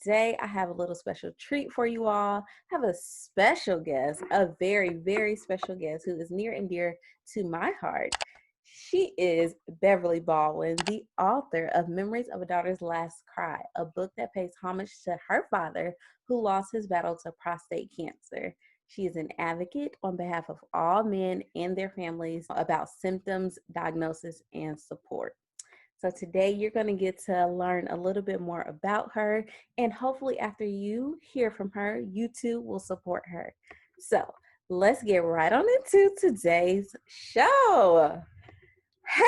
today I have a little special treat for you all. I have a special guest, a very, very special guest who is near and dear to my heart. She is Beverly Baldwin, the author of Memories of a Daughter's Last Cry, a book that pays homage to her father who lost his battle to prostate cancer. She is an advocate on behalf of all men and their families about symptoms, diagnosis, and support. So today you're going to get to learn a little bit more about her, and hopefully after you hear from her, you too will support her. So let's get right on into today's show. Hey,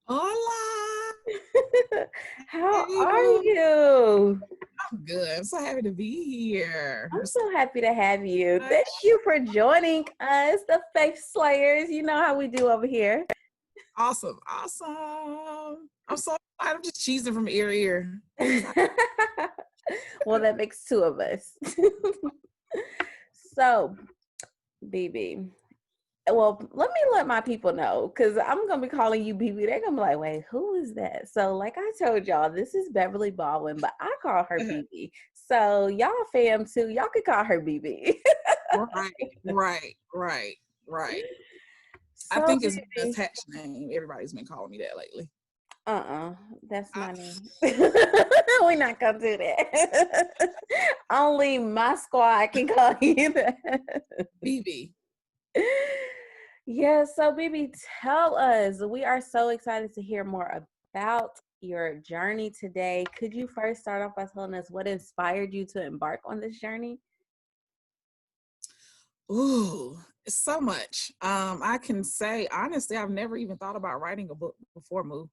Hola. baby! How Hey, are boo. you? I'm good. I'm so happy to be here. I'm so happy to have you. Thank you for joining us, the Faith Slayers. You know how we do over here. Awesome. Awesome. I'm so excited. I'm just cheesing from ear to ear. I'm excited. Well, that makes two of us. So, BB, well, let my people know, because I'm going to be calling you BB. They're going to be like, wait, who is that? So, like I told y'all, this is Beverly Baldwin, but I call her BB. So, y'all fam too, y'all could call her BB. Right. I So, think it's my BB. attached name. Everybody's been calling me that lately. That's my name. We're not gonna do that. Only my squad can call you that. BB. Yeah, so BB, tell us. We are so excited to hear more about your journey today. Could you first start off by telling us what inspired you to embark on this journey? Ooh, it's so much. I can say honestly, I've never even thought about writing a book before Moo.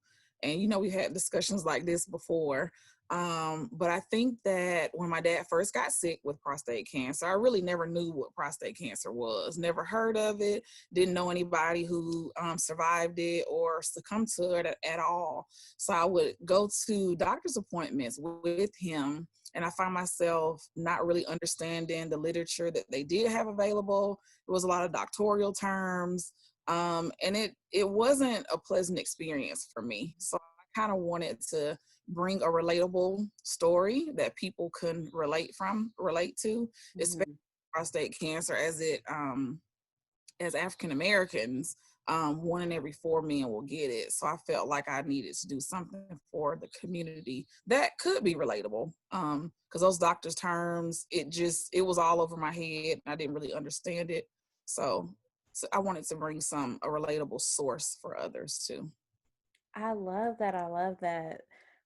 And we had discussions like this before. But I think that when my dad first got sick with prostate cancer, I really never knew what prostate cancer was. Never heard of it. Didn't know anybody who survived it or succumbed to it at all. So I would go to doctor's appointments with him, and I find myself not really understanding the literature that they did have available. It was a lot of doctoral terms, and it wasn't a pleasant experience for me. So I kind of wanted to bring a relatable story that people can relate to, especially prostate cancer, as it as African Americans, 1 in every 4 men will get it. So I felt like I needed to do something for the community that could be relatable. Because those doctors' terms, it was all over my head, and I didn't really understand it. So I wanted to bring a relatable source for others too. I love that. I love that.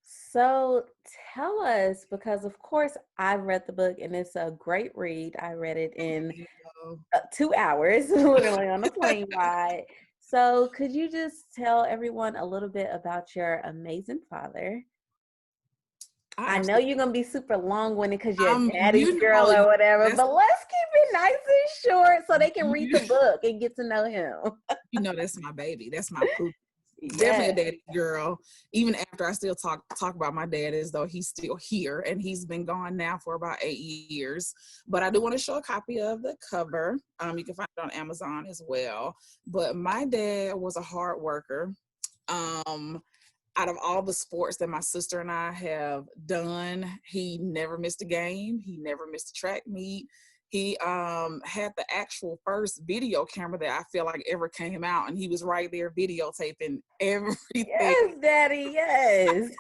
So tell us, because of course I've read the book and it's a great read. I read it in 2 hours, literally on a plane ride. So could you just tell everyone a little bit about your amazing father? I know you're going to be super long-winded because you're a daddy's girl or whatever, but let's keep it nice and short so they can read the book and get to know him. That's my baby. That's my poop. Yes. Definitely a daddy girl. Even after I still talk about my dad as though he's still here, and he's been gone now for about 8 years. But I do want to show a copy of the cover. You can find it on Amazon as well. But my dad was a hard worker. Out of all the sports that my sister and I have done, he never missed a game. He never missed a track meet. He had the actual first video camera that I feel like ever came out, and he was right there videotaping everything. Yes, Daddy, yes.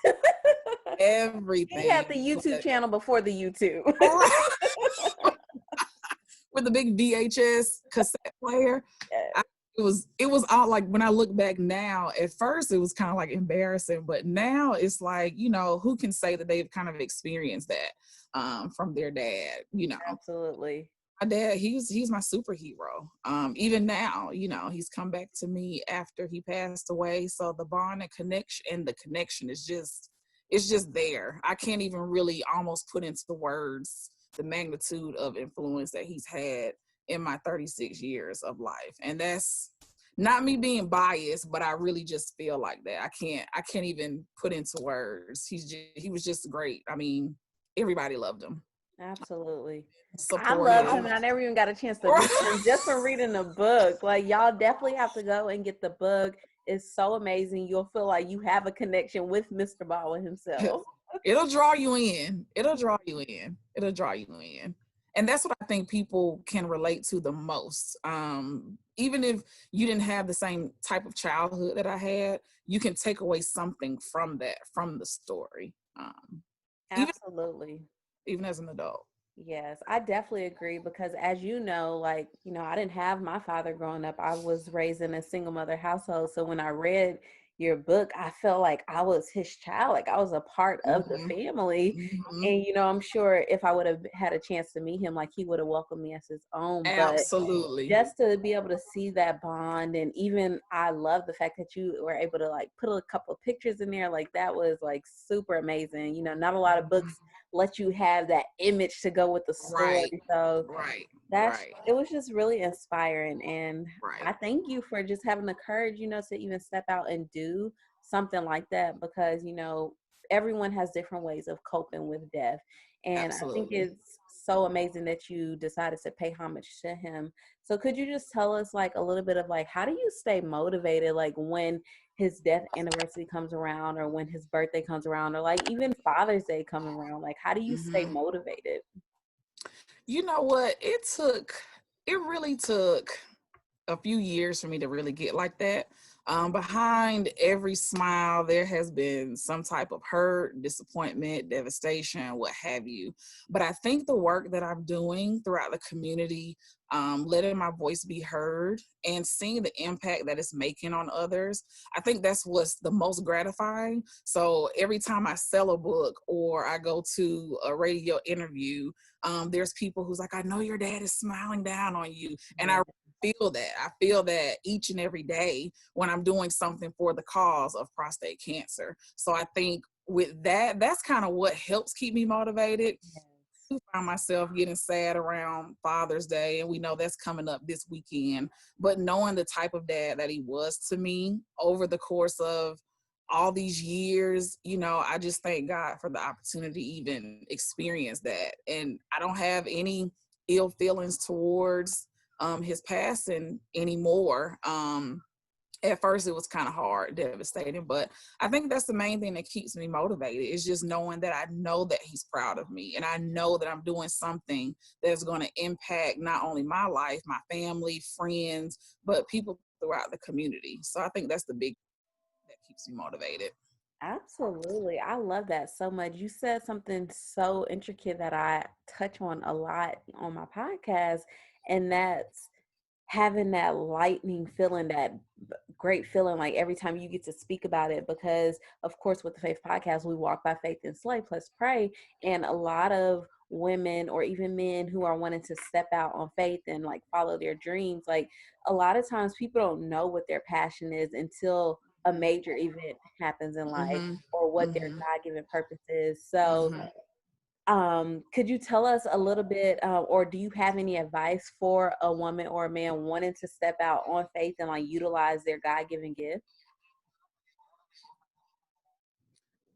Everything. He had the YouTube channel before the YouTube. With the big VHS cassette player. Yes. It was all like, when I look back now, at first it was kind of like embarrassing, but now it's like, who can say that they've kind of experienced that from their dad, Absolutely. My dad, he's my superhero. Even now, he's come back to me after he passed away. So the bond and the connection is just there. I can't even really almost put into the words the magnitude of influence that he's had in my 36 years of life. And that's not me being biased, but I really just feel like that. I can't even put into words. He was just great. I mean, everybody loved him. Absolutely. Supportive. I loved him, and I never even got a chance to meet him just from reading the book. Like, y'all definitely have to go and get the book. It's so amazing. You'll feel like you have a connection with Mr. Baldwin himself. It'll draw you in. It'll draw you in. It'll draw you in. And that's what I think people can relate to the most. Even if you didn't have the same type of childhood that I had, you can take away something from that, from the story. Even Absolutely. even as an adult. Yes, I definitely agree because as you know, like, I didn't have my father growing up. I was raised in a single mother household. So when I read your book, I felt like I was his child, like I was a part of the Mm-hmm. family. Mm-hmm. And, I'm sure if I would have had a chance to meet him, like he would have welcomed me as his own. But Absolutely. just to be able to see that bond, and even I love the fact that you were able to like put a couple of pictures in there, like that was like super amazing. Not a lot of books let you have that image to go with the story. Right. So Right. that's Right. it was just really inspiring, and Right. I thank you for just having the courage, to even step out and do something like that, because everyone has different ways of coping with death, and I think Absolutely. it's so amazing that you decided to pay homage to him. So could you just tell us like a little bit of like how do you stay motivated, like when his death anniversary comes around, or when his birthday comes around, or like even Father's Day come around, like how do you stay Mm-hmm. motivated? You know what? It really took a few years for me to really get like that. Behind every smile, there has been some type of hurt, disappointment, devastation, what have you. But I think the work that I'm doing throughout the community, letting my voice be heard and seeing the impact that it's making on others, I think that's what's the most gratifying. So every time I sell a book or I go to a radio interview, there's people who's like, I know your dad is smiling down on you. And Yeah. I feel that each and every day when I'm doing something for the cause of prostate cancer. So I think with that, that's kind of what helps keep me motivated. I find myself getting sad around Father's Day, and we know that's coming up this weekend. But knowing the type of dad that he was to me over the course of all these years, I just thank God for the opportunity to even experience that. And I don't have any ill feelings towards his passing anymore. At first it was kind of hard, devastating, but I think that's the main thing that keeps me motivated, is just knowing that I know that he's proud of me, and I know that I'm doing something that's going to impact not only my life, my family, friends, but people throughout the community. So I think that's the big that keeps me motivated. Absolutely. I love that so much. You said something so intricate that I touch on a lot on my podcast, and that's having that lightning feeling, that great feeling like every time you get to speak about it. Because, of course, with the Faith Podcast, we walk by faith and slay plus pray. And a lot of women or even men who are wanting to step out on faith and like follow their dreams, like a lot of times people don't know what their passion is until a major event happens in life, Mm-hmm. or what their Mm-hmm. God-given purpose is. So Mm-hmm. could you tell us a little bit, or do you have any advice for a woman or a man wanting to step out on faith and like utilize their God-given gift?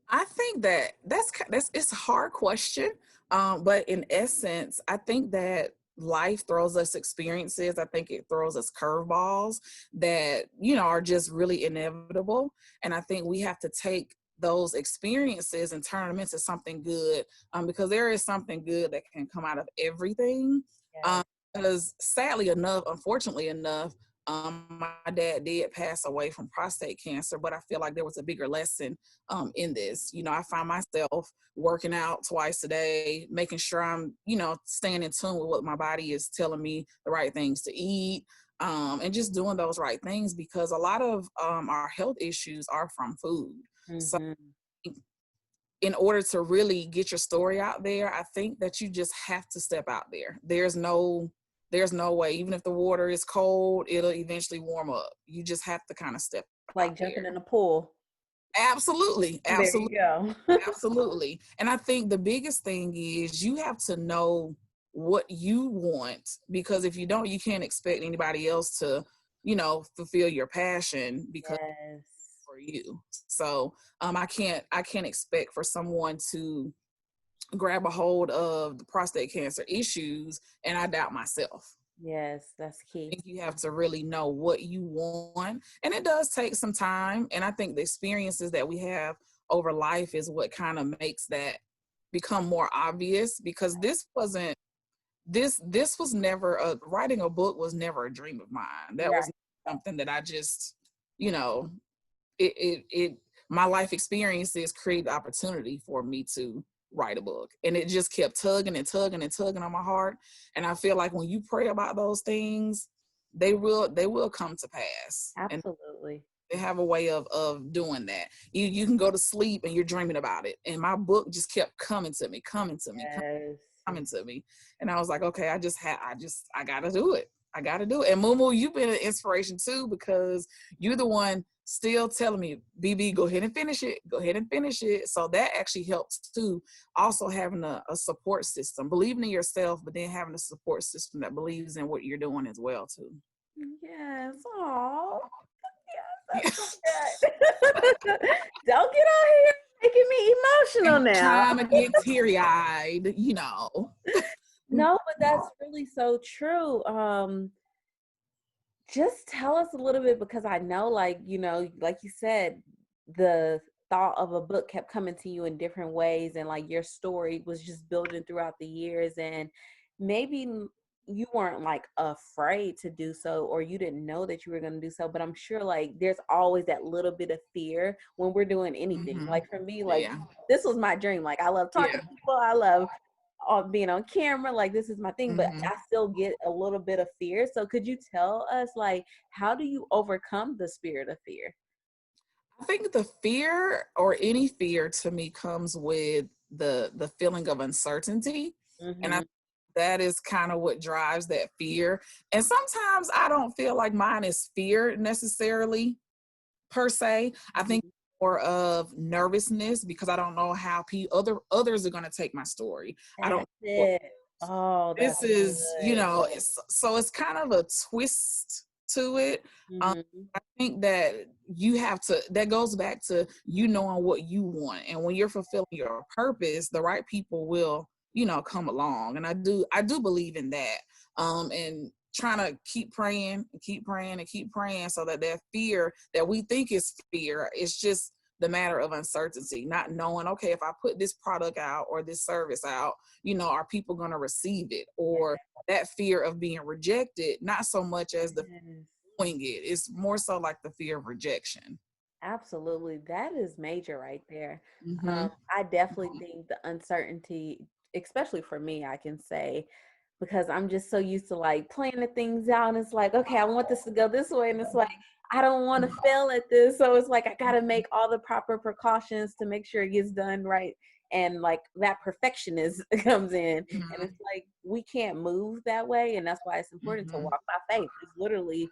I think that's it's a hard question, but in essence, I think that life throws us experiences. I think it throws us curveballs that are just really inevitable, and I think we have to take those experiences and turn them into something good, because there is something good that can come out of everything. Um, Yes. because sadly enough, unfortunately enough, my dad did pass away from prostate cancer, but I feel like there was a bigger lesson in this. I find myself working out twice a day, making sure I'm, staying in tune with what my body is telling me the right things to eat, and just doing those right things, because a lot of our health issues are from food. So Mm-hmm. in order to really get your story out there, I think that you just have to step out there. There's no way. Even if the water is cold, it'll eventually warm up. You just have to kind of step out Like jumping there. in a pool. Absolutely. There you Absolutely. go. Absolutely. And I think the biggest thing is you have to know what you want, because if you don't, you can't expect anybody else to, fulfill your passion, because Yes. for you. So I can't expect for someone to grab a hold of the prostate cancer issues and I doubt myself. Yes, that's I key. think you have to really know what you want, and it does take some time. And I think the experiences that we have over life is what kind of makes that become more obvious, because this was never writing a book was never a dream of mine. That was something that I just, you know, it my life experiences created opportunity for me to write a book, and it just kept tugging and tugging and tugging on my heart. And I feel like when you pray about those things, they will come to pass. Absolutely. They have a way of doing that. You can go to sleep and you're dreaming about it. And my book just kept coming to me, coming to me, coming to me. And I was like, okay, I gotta do it. I gotta do it. And Mumu, you've been an inspiration too, because you're the one still telling me, BB, go ahead and finish it. Go ahead and finish it. So that actually helps too. Also having a support system, believing in yourself, but then having a support system that believes in what you're doing as well too. Yes. Aww. Yes, that's so good. Don't get on here making me emotional now. Trying to get teary-eyed, you know. No, but that's really so true. Just tell us a little bit, because I know, like, you know, like you said, the thought of a book kept coming to you in different ways, and like your story was just building throughout the years, and maybe you weren't like afraid to do so, or you didn't know that you were going to do so, but I'm sure like there's always that little bit of fear when we're doing anything. Like for me, like this was my dream. Like I love talking to people. I love being on camera. Like this is my thing, but I still get a little bit of fear. So could you tell us, like, how do you overcome the spirit of fear? I think the fear, or any fear, to me comes with the feeling of uncertainty. And that is kind of what drives that fear. And sometimes I don't feel like mine is fear necessarily per se. I think more of nervousness, because I don't know how others are going to take my story. That's I don't it. Oh, this is good. You know, so it's kind of a twist to it. I think that that goes back to you knowing what you want, and when you're fulfilling your purpose, the right people will, you know, come along. And I do believe in that. And trying to keep praying and keep praying and keep praying, so that fear that we think is fear, it's just the matter of uncertainty, not knowing, okay, if I put this product out or this service out, you know, are people going to receive it? Or that fear of being rejected, not so much as the doing it. It's more so like the fear of rejection. Absolutely. That is major right there. I definitely think the uncertainty, especially for me, I can say, because I'm just so used to like planning things out, and it's like, okay, I want this to go this way, and it's like, I don't want to fail at this. So it's like, I got to make all the proper precautions to make sure it gets done right. And like that perfectionist comes in, and it's like, we can't move that way. And that's why it's important to walk by faith. It's literally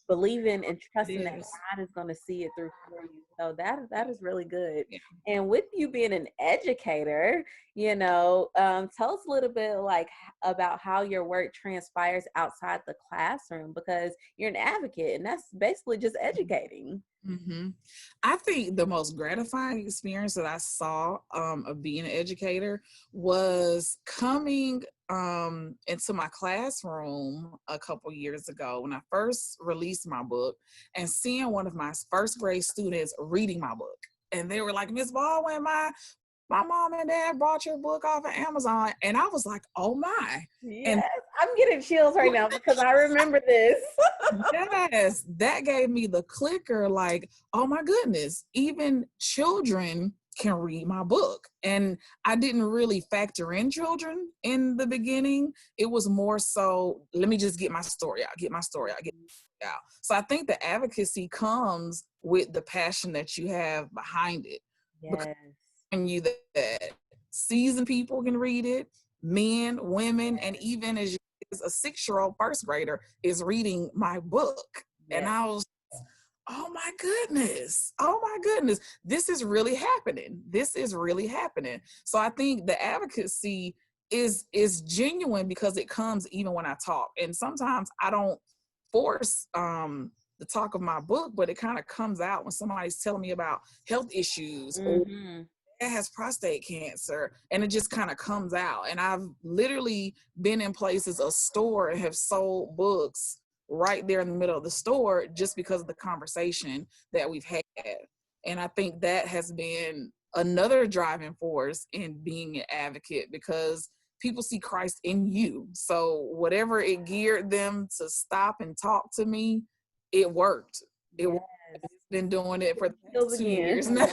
believing and trusting that God is going to see it through for you. So that is really good. And with you being an educator, you know, tell us a little bit like about how your work transpires outside the classroom, because you're an advocate, and that's basically just educating. I think the most gratifying experience that I saw of being an educator was coming into my classroom a couple years ago when I first released my book, and seeing one of my first grade students reading my book. And they were like, Miss Baldwin, my mom and dad bought your book off of Amazon. And I was like, oh my. Yes, and I'm getting chills right now because I remember this. Yes, that gave me the clicker, like, oh my goodness, even children can read my book. And I didn't really factor in children in the beginning. It was more so, let me just get my story out, get my story out, get it out. So I think the advocacy comes with the passion that you have behind it. Yes. And you that seasoned people can read it, men, women, and even as a 6-year-old first grader is reading my book. And I was, oh my goodness, this is really happening. This is really happening. So I think the advocacy is genuine, because it comes even when I talk. And sometimes I don't force the talk of my book, but it kind of comes out when somebody's telling me about health issues, or it has prostate cancer, and it just kind of comes out. And I've literally been in places, a store, and have sold books right there in the middle of the store just because of the conversation that we've had. And I think that has been another driving force in being an advocate, because people see Christ in you. So whatever it geared them to stop and talk to me, it worked. It Yes. worked. I've been doing it for the Feels past 2 again. years now.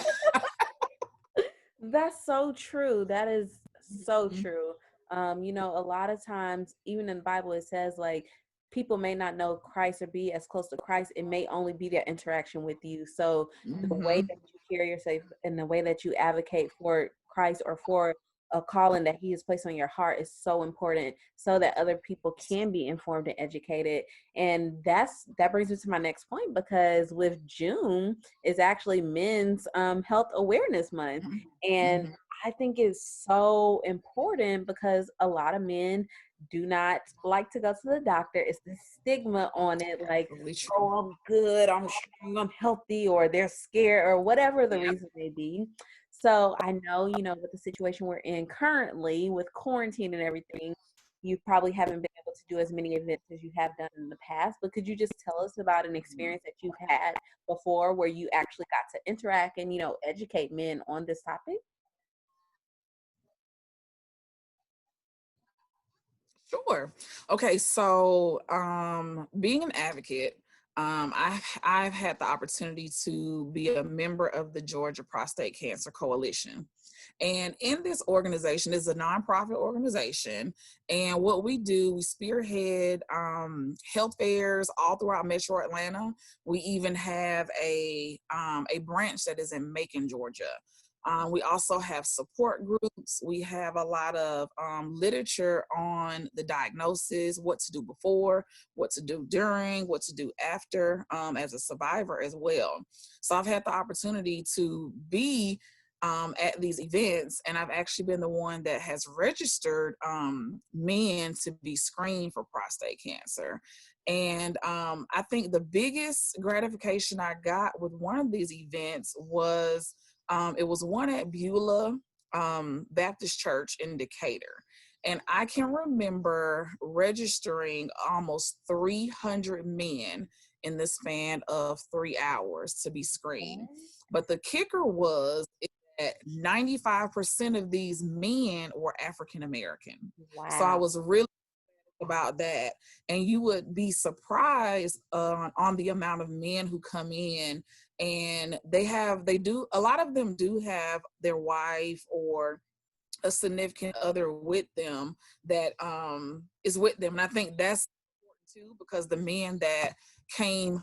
That's so true. That is so Mhm. true. A lot of times, even in the Bible, it says like people may not know Christ or be as close to Christ. It may only be their interaction with you. So the way Mhm. that you carry yourself and the way that you advocate for Christ or for a calling that He has placed on your heart is so important, so that other people can be informed and educated. And that brings me to my next point, because with June is actually Men's Health Awareness Month. And Mhm. I think it's so important because a lot of men do not like to go to the doctor. It's the stigma on it, like, Absolutely true. oh, I'm good, I'm strong, I'm healthy, or they're scared, or whatever the Yep. reason may be. So I know, with the situation we're in currently with quarantine and everything, you probably haven't been able to do as many events as you have done in the past. But could you just tell us about an experience that you've had before where you actually got to interact and, educate men on this topic? Sure. Okay, so being an advocate, I've had the opportunity to be a member of the Georgia Prostate Cancer Coalition. And in this organization, it's a nonprofit organization. And what we do, we spearhead health fairs all throughout Metro Atlanta. We even have a branch that is in Macon, Georgia. We also have support groups. We have a lot of literature on the diagnosis, what to do before, what to do during, what to do after, as a survivor as well. So I've had the opportunity to be at these events, and I've actually been the one that has registered men to be screened for prostate cancer. And I think the biggest gratification I got with one of these events was it was one at Beulah Baptist Church in Decatur. And I can remember registering almost 300 men in the span of 3 hours to be screened. But the kicker was that 95% of these men were African American. So I Wow. was really about that. And you would be surprised on the amount of men who come in, and a lot of them do have their wife or a significant other with them that is with them. And I think that's important too, because the men that came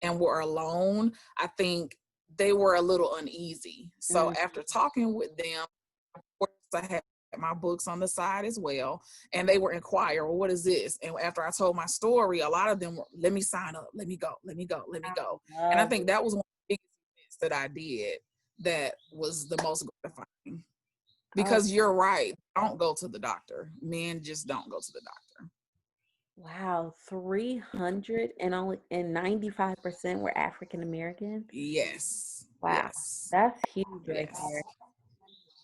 and were alone, I think they were a little uneasy. So Mm. after talking with them, of course, I had my books on the side as well, and they were inquiring, well, what is this? And after I told my story, a lot of them were, let me sign up, let me go, let me go, let me I go. And I love think that was one of the biggest events that I did that was the most gratifying. Oh, Because you're right, don't go to the doctor. Men just don't go to the doctor. wow. 300 and only and 95% were African American. Yes, Wow. yes, That's huge right yes. there.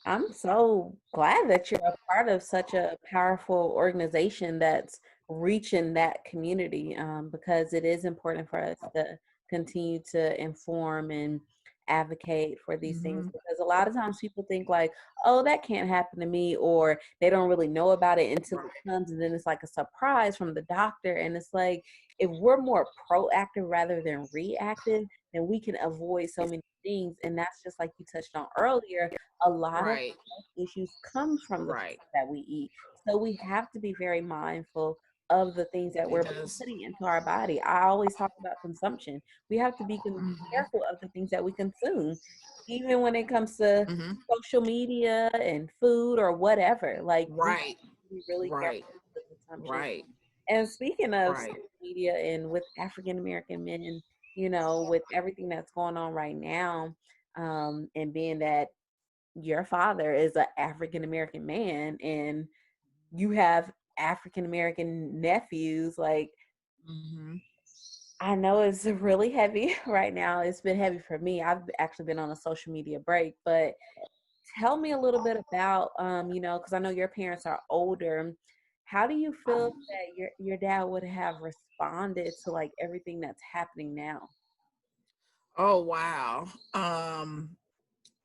I'm so glad that you're a part of such a powerful organization that's reaching that community, because it is important for us to continue to inform and advocate for these things, Mm-hmm. because a lot of times people think like, oh, that can't happen to me, or they don't really know about it until it comes, and then it's like a surprise from the doctor. And it's like, if we're more proactive rather than reactive, then we can avoid so many things. And that's just like you touched on earlier, a lot of Right, issues come from the right. food that we eat. So we have to be very mindful of the things that It we're does. putting into our body. I always talk about consumption. We have to be Mm-hmm. careful of the things that we consume, even when it comes to Mm-hmm. social media and food or whatever. Like, we have Right, to be really careful right, with the consumption. right, And speaking of right. social media and with African American men, with everything that's going on right now, and being that your father is an African American man and you have African American nephews, like, Mm-hmm. I know it's really heavy right now. It's been heavy for me. I've actually been on a social media break, but tell me a little bit about, because I know your parents are older. How do you feel that your dad would have responded to like everything that's happening now? Oh wow.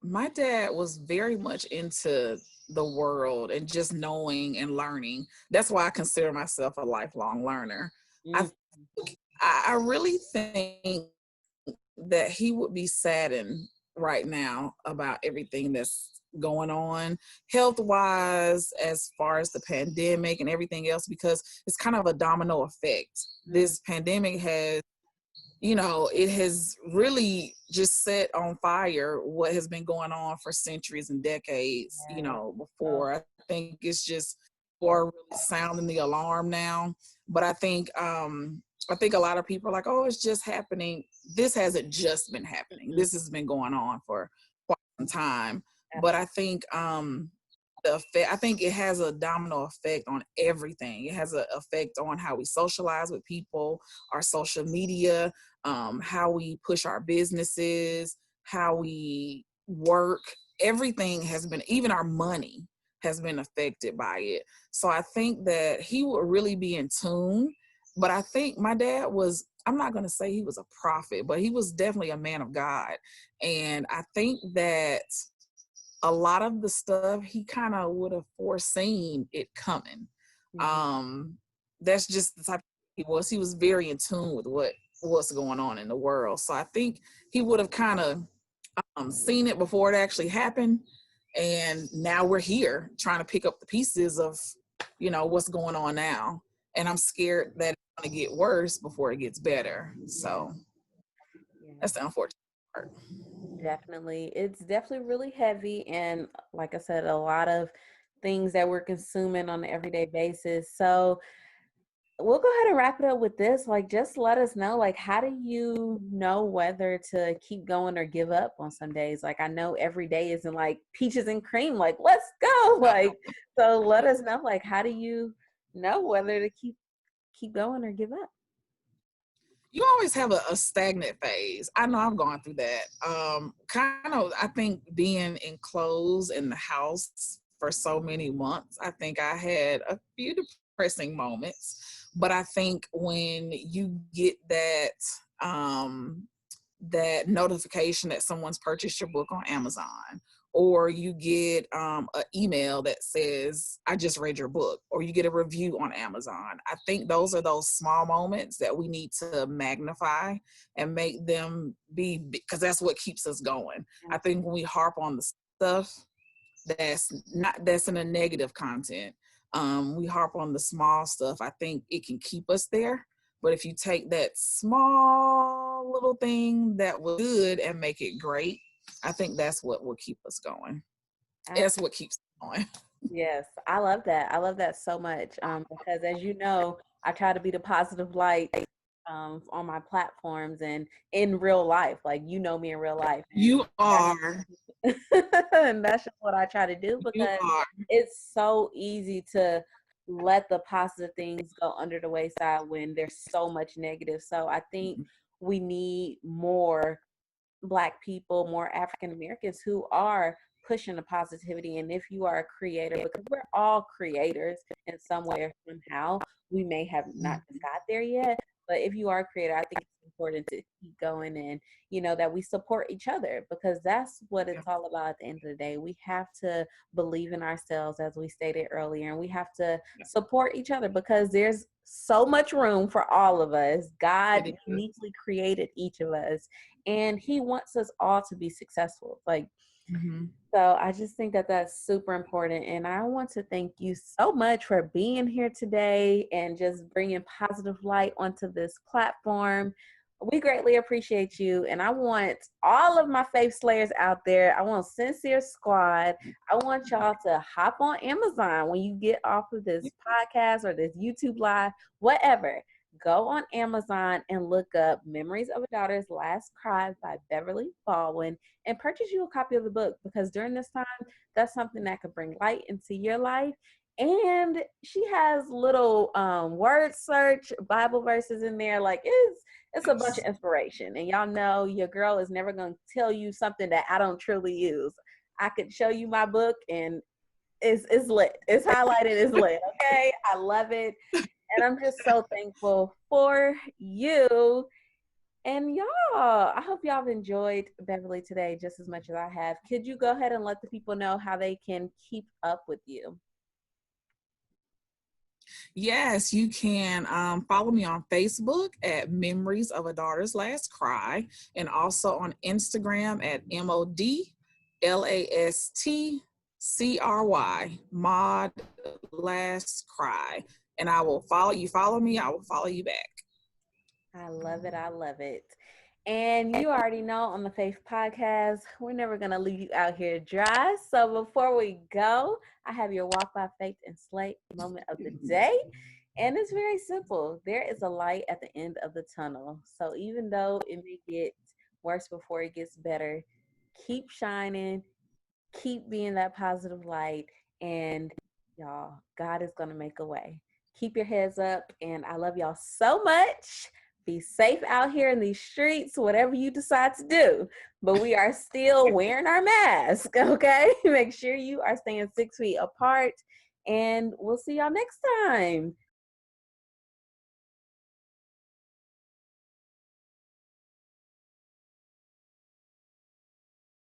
My dad was very much into the world and just knowing and learning. That's why I consider myself a lifelong learner. I Mm. I really think that he would be saddened right now about everything that's going on health wise, as far as the pandemic and everything else, because it's kind of a domino effect. Mm. This pandemic has, it has really just set on fire what has been going on for centuries and decades, Yeah. Oh, before. I think it's just for really sounding the alarm now. But I think a lot of people are like, oh, it's just happening. This hasn't just been happening. mm-mm. This has been going on for quite some time. But I Absolutely. think the effect, I think it has a domino effect on everything. It has an effect on how we socialize with people, our social media, how we push our businesses, how we work. Everything has been, even our money has been affected by it. So I think that he would really be in tune. But I think my dad was, I'm not going to say he was a prophet, but he was definitely a man of God. And I think that a lot of the stuff he kind of would have foreseen it coming. Mhm. Um, that's just the type of he was. He was very in tune with what's going on in the world. So I think he would have kind of seen it before it actually happened. And now we're here trying to pick up the pieces of, what's going on now. And I'm scared that it's going to get worse before it gets better. Yeah. So Yeah. that's the unfortunate part. Definitely. It's definitely really heavy. And like I said, a lot of things that we're consuming on an everyday basis. So we'll go ahead and wrap it up with this. Like, just let us know, like, how do you know whether to keep going or give up on some days? Like, I know every day isn't like peaches and cream, like, let's go. Like, so let us know, like, how do you know whether to keep going or give up? You always have a stagnant phase. I know I've gone through that. Kind of, I think being enclosed in the house for so many months, I think I had a few depressing moments. But I think when you get that notification that someone's purchased your book on Amazon, or you get an email that says, I just read your book, or you get a review on Amazon. I think those are those small moments that we need to magnify and make them be, because that's what keeps us going. I think when we harp on the stuff that's in a negative content, we harp on the small stuff, I think it can keep us there. But if you take that small little thing that was good and make it great, I think that's what will keep us going. That's what keeps us going. Yes, I love that. I love that so much, because as you know, I try to be the positive light on my platforms and in real life. Like, you know me in real life, and You are. that's, and that's just what I try to do, You because are. it's so easy to let the positive things go under the wayside when there's so much negative. So I think we need more Black people, more African Americans who are pushing the positivity. And if you are a creator, because we're all creators in some way or somehow, we may have not just got there yet, but if you are a creator, I think it's important to keep going, and that we support each other, because that's what it's all about at the end of the day. We have to believe in ourselves, as we stated earlier, and we have to support each other, because there's so much room for all of us. God uniquely created each of us, and he wants us all to be successful. Like, Mm-hmm. so I just think that that's super important. And I want to thank you so much for being here today and just bringing positive light onto this platform. We greatly appreciate you. And I want all of my faith slayers out there, I want Sincere Squad, I want y'all to hop on Amazon when you get off of this podcast or this YouTube live, whatever. Go on Amazon and look up Memories of a Daughter's Last Cry by Beverly Baldwin and purchase you a copy of the book, because during this time, that's something that could bring light into your life. And she has little word search Bible verses in there. Like, it's a bunch of inspiration. And y'all know your girl is never going to tell you something that I don't truly use. I could show you my book and it's lit. It's highlighted, it's lit. Okay. I love it. And I'm just so thankful for you. And y'all, I hope y'all have enjoyed Beverly today just as much as I have. Could you go ahead and let the people know how they can keep up with you? Yes, you can follow me on Facebook at Memories of a Daughter's Last Cry, and also on Instagram at MODLASTCRY, Mod Last Cry. And I will follow you. Follow me, I will follow you back. I love it. I love it. And you already know on the Faith Podcast, we're never going to leave you out here dry. So before we go, I have your Walk by Faith and Slay moment of the day. And it's very simple. There is a light at the end of the tunnel. So even though it may get worse before it gets better, keep shining, keep being that positive light. And y'all, God is going to make a way. Keep your heads up. And I love y'all so much. Be safe out here in these streets, whatever you decide to do. But we are still wearing our mask, okay? Make sure you are staying 6 feet apart. And we'll see y'all next time.